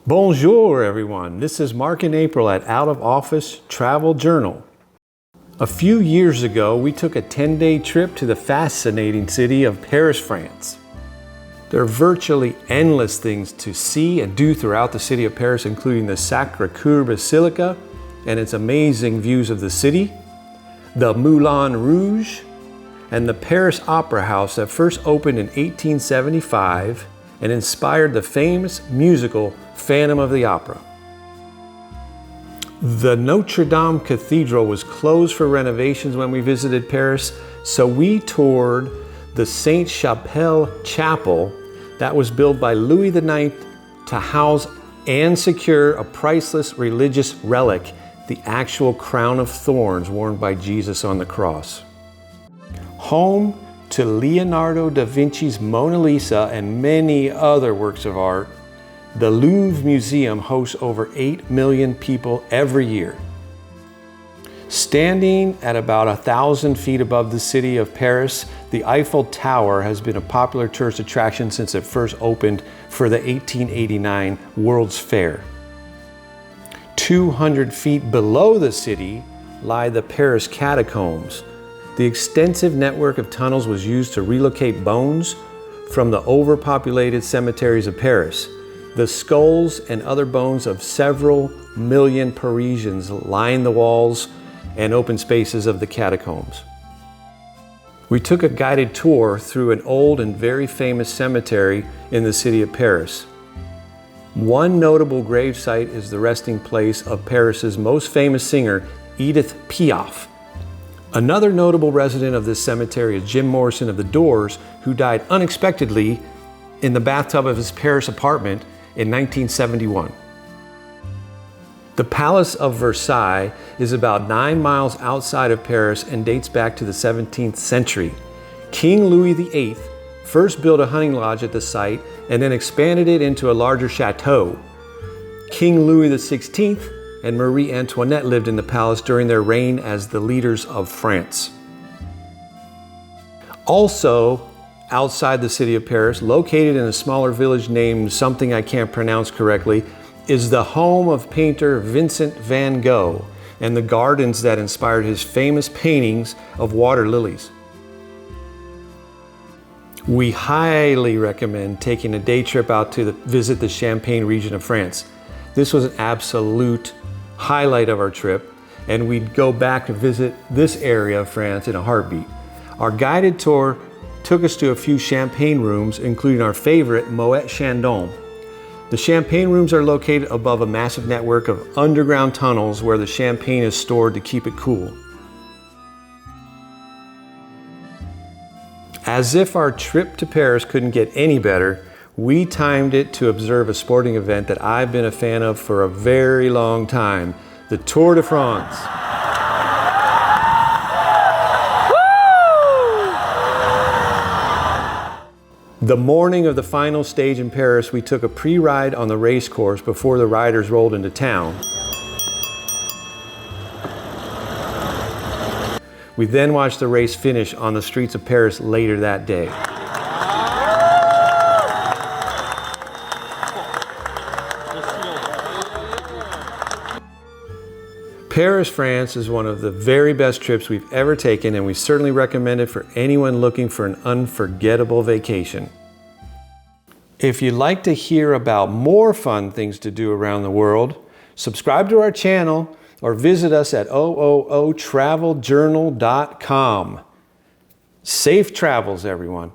Bonjour everyone, this is Mark and April at Out of Office Travel Journal. A few years ago, we took a 10-day trip to the fascinating city of Paris, France. There are virtually endless things to see and do throughout the city of Paris, including the Sacré-Cœur Basilica and its amazing views of the city, the Moulin Rouge, and the Paris Opera House that first opened in 1875 and inspired the famous musical Phantom of the Opera. The Notre Dame Cathedral was closed for renovations when we visited Paris, so we toured the Sainte Chapelle Chapel that was built by Louis IX to house and secure a priceless religious relic, the actual crown of thorns worn by Jesus on the cross. Home to Leonardo da Vinci's Mona Lisa and many other works of art, the Louvre Museum hosts over 8 million people every year. Standing at about 1,000 feet above the city of Paris, the Eiffel Tower has been a popular tourist attraction since it first opened for the 1889 World's Fair. 200 feet below the city lie the Paris Catacombs. The extensive network of tunnels was used to relocate bones from the overpopulated cemeteries of Paris. The skulls and other bones of several million Parisians line the walls and open spaces of the catacombs. We took a guided tour through an old and very famous cemetery in the city of Paris. One notable gravesite is the resting place of Paris's most famous singer, Edith Piaf. Another notable resident of this cemetery is Jim Morrison of The Doors, who died unexpectedly in the bathtub of his Paris apartment in 1971. The Palace of Versailles is about 9 miles outside of Paris and dates back to the 17th century. King Louis VIII first built a hunting lodge at the site and then expanded it into a larger chateau. King Louis XVI and Marie Antoinette lived in the palace during their reign as the leaders of France. Also, outside the city of Paris, located in a smaller village named something I can't pronounce correctly, is the home of painter Vincent Van Gogh and the gardens that inspired his famous paintings of water lilies. We highly recommend taking a day trip out to visit the Champaign region of France. This was an absolute highlight of our trip, and we'd go back to visit this area of France in a heartbeat. Our guided tour took us to a few champagne rooms, including our favorite, Moet Chandon. The champagne rooms are located above a massive network of underground tunnels where the champagne is stored to keep it cool. As if our trip to Paris couldn't get any better, we timed it to observe a sporting event that I've been a fan of for a very long time, the Tour de France. The morning of the final stage in Paris, we took a pre-ride on the race course before the riders rolled into town. We then watched the race finish on the streets of Paris later that day. Paris, France is one of the very best trips we've ever taken, and we certainly recommend it for anyone looking for an unforgettable vacation. If you'd like to hear about more fun things to do around the world, subscribe to our channel or visit us at OOOtraveljournal.com. Safe travels, everyone.